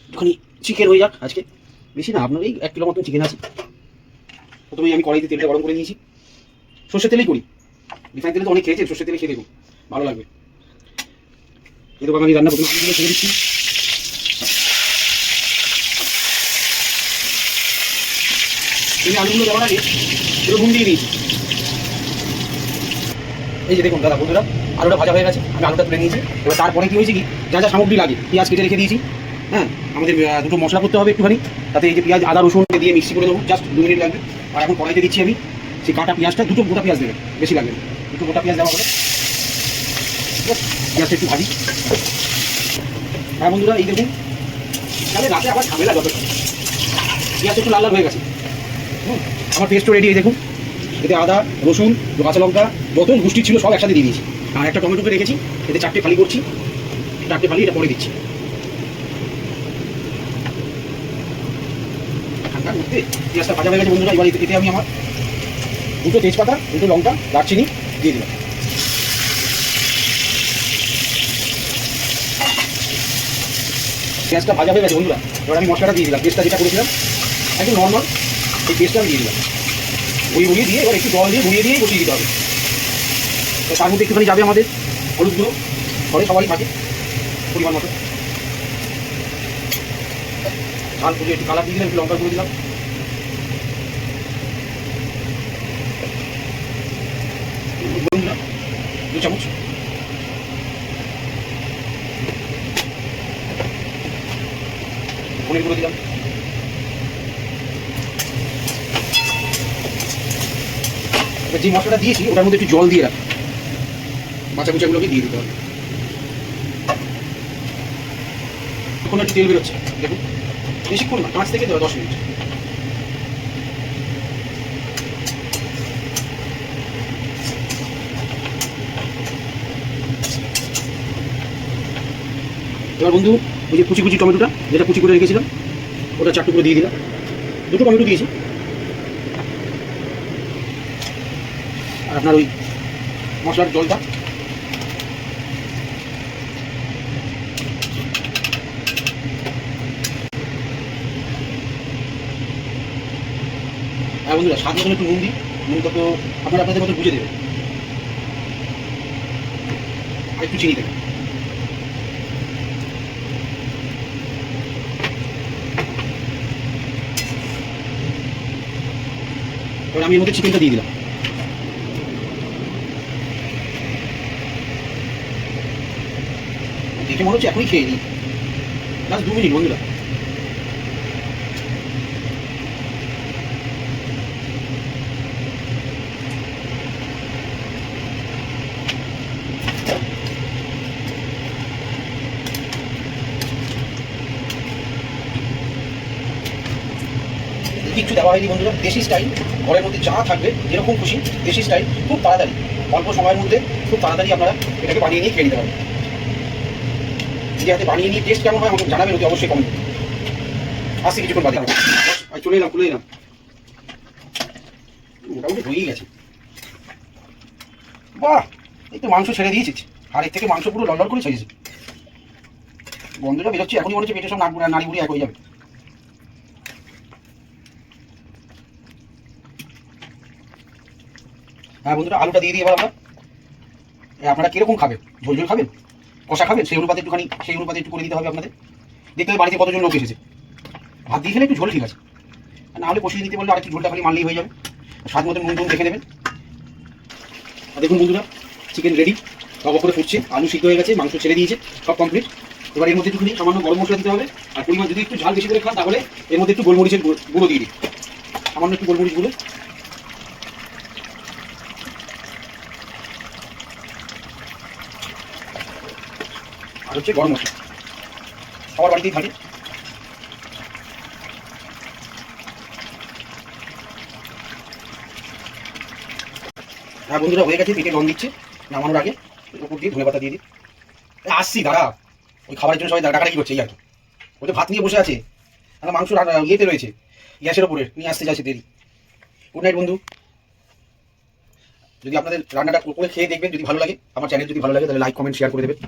একটুখানি চিকেন হয়ে যাক আজকে, বেশি না, আপনার এই 1 কিলো মতন চিকেন আছে। প্রথমেই আমি কড়াইতে তেলটা গরম করে নিয়েছি, সর্ষের তেলেই করি, রিফাইন তেলে তো অনেক খেয়েছেন, সর্ষের তেলে খেয়ে দেখুন ভালো লাগবে। এই তো আমি রান্না প্রথমে আলুগুলো ছেড়ে দিচ্ছি। আলুগুলো দেওয়ার আগে পুরো ঘুম দিয়ে দিয়েছি। এই যে দেখুন দাদা বন্ধুরা, আলুটা ভাজা হয়ে গেছে, আমি আলুটা তুলে নিয়েছি। এবার তারপরে কি হয়েছে কি, যা যা সামগ্রী লাগে, পেঁয়াজ কেটে রেখে দিয়েছি। হ্যাঁ, আমাদের দুটো মশলা করতে হবে একটুখানি, তাতে এই যে পেঁয়াজ আদা রসুন দিয়ে মিক্সি করে দেবো, জাস্ট 2 মিনিট লাগবে। আর এখন কড়াইতে দিচ্ছি আমি সেই কাটা পেঁয়াজটা, দুটো গোটা পেঁয়াজ দেবেন, বেশি লাগবে না, দুটো গোটা পেঁয়াজ দেওয়া হবে। পেঁয়াজটা একটু ভাজি। হ্যাঁ বন্ধুরা, এই দেখুন তাহলে রাতে আবার ঝামেলা যত, পেঁয়াজটা একটু লাল লাল হয়ে গেছে। আমার পেস্টও রেডি। এই দেখুন, এতে আদা রসুন কাঁচা লঙ্কা যত গুষ্টি ছিল সব একসাথে দিয়ে দিয়েছি। আর একটা টমেটোকে রেখেছি, এতে 4টে ফালি করছি, 4টে ফালি এটা পরে দিচ্ছি। ঠান্ডার মধ্যে পেঁয়াজটা ভাজা হয়ে গেছে বন্ধুরা। এবার এতে আমি আমার 2টো তেজপাতা, 2টো লঙ্কা, দারচিনি দিয়ে দিলাম। পেঁয়াজটা ভাজা হয়ে গেছে বন্ধুরা, এবার আমি মশলাটা দিয়ে দিলাম, পেস্টটা যেটা করেছিলাম একদম নর্মাল, এই পেস্টটা আমি দিয়ে দিলাম। গুঁড়িয়ে দিয়ে এবার একটু জল দিয়ে গুঁড়িয়ে দিয়ে বসিয়ে দিতে হবে। তার মধ্যে একটুখানি যাবে আমাদের হলুদ গুঁড়ো, ঘরে সবারই থাকে পরিমাণ মতো, ঝাল পুড়িয়ে একটু কালার দিয়ে দিলাম, একটু লঙ্কা গুঁড়ো দিলাম। বন্ধুরা 2 চামচ পনির গুঁড়ো দিলাম। যে মশলাটা দিয়েছি ওটার মধ্যে একটু জল দিয়ে রাখ, বাচ্চা কুচাগুলোকে দিয়ে দিতে হবে। এখন একটু তেল বেরোচ্ছে দেখুন, বেশিক্ষণ না, 5 থেকে 10 মিনিট। এবার বন্ধু ওই যে কুচি কুচি টমেটোটা যেটা কুচি করে রেখেছিলাম ওটা 4 টুকরো দিয়ে দিলাম, 2টো টমেটো দিয়েছি। আর আপনার ওই মশলার জলটা, আর বন্ধুরা স্বাদ মতন একটু নুন দিই, নুনটা তো আপনারা আপনাদের মতো বুঝে দেবেন। আর একটু চিনি দেবেন। এবার আমি এর মধ্যে চিকেনটা দিয়ে দিলাম। দেখে মনে হচ্ছে এখনই খেয়ে নিই, লাস্ট 2 মিনিট বন্ধুরা। কিচ্ছু দেওয়া হয়নি বন্ধুরা, দেশি স্টাইল, ঘরের মধ্যে যা থাকবে যেরকম খুশি দেশি স্টাইল, খুব তাড়াতাড়ি অল্প সময়ের মধ্যে খুব তাড়াতাড়ি আপনারা এটাকে বানিয়ে নিয়ে খেয়ে নিতে পারবেন। নিজে হাতে বানিয়ে নিয়ে টেস্ট কেমন হয় আমাকে জানাবেন, অতি অবশ্যই কমেন্ট করুন। আসছি কিছুক্ষণ বাদে, চলে এলাম, খুলে এলাম, মোটামুটি হয়েই গেছে। বাহ, এই তো মাংস ছেড়ে দিয়েছিস, আর এর থেকে মাংস পুরো লল করে ছেড়েছে, গন্ধটা বেরোচ্ছে, এখনই মনে হচ্ছে পেটের সব নাড়ি বুড়ি এক হয়ে যাবে। হ্যাঁ বন্ধুরা, আলুটা দিয়ে দিই এবার আমরা। আপনারা কিরকম খাবেন, ঝোল ঝোল খাবেন, কষা খাবেন, সেই অনুপাতে একটু করে দিতে হবে আপনাদের। দেখতে হবে বাড়িতে কতজন লোক এসেছে, ভাত দিয়ে খেলে একটু ঝোল ঠিক আছে, না হলে কষিয়ে দিতে বললে আরেকটু ঝোলটা খালি মারলেই হয়ে যাবে। স্বাদ মতো নুন দেখে নেবেন। আর দেখুন বন্ধুরা, চিকেন রেডি, টক করে ফুটছে, আলু সিদ্ধ হয়ে গেছে, মাংস ছেড়ে দিয়েছে, সব কমপ্লিট। এবার এর মধ্যে একটুখানি সামান্য গরম মশলা দিতে হবে, আর পরিমাণ যদি একটু ঝাল বেশি করে খান তাহলে এর মধ্যে একটু গোলমরিচের গুঁড়ো দিয়ে দিই, সামান্য একটু গোলমরিচ গুঁড়ো। আর হচ্ছে গরম মশলা, সবার বাড়িতেই থাকে। হ্যাঁ বন্ধুরা, হয়ে গেছে, পেটে রং দিচ্ছে, নামানোর আগে উপর দিয়ে ধনেপাতা দিয়ে দিই। আসছি দাঁড়া, ওই খাবারের জন্য সবাই ডাকাডাকি করছে, এই আর কি। ওই তো ভাত নিয়ে বসে আছে, মাংস ইয়েতে রয়েছে, গ্যাসের ওপরে নিয়ে আসতে যাচ্ছে দেরি। গুড নাইট বন্ধু। যদি আপনাদের রান্নাটা করে খেয়ে দেখবেন, যদি ভালো লাগে, আমার চ্যানেল যদি ভালো লাগে তাহলে লাইক কমেন্ট শেয়ার করে দেবেন।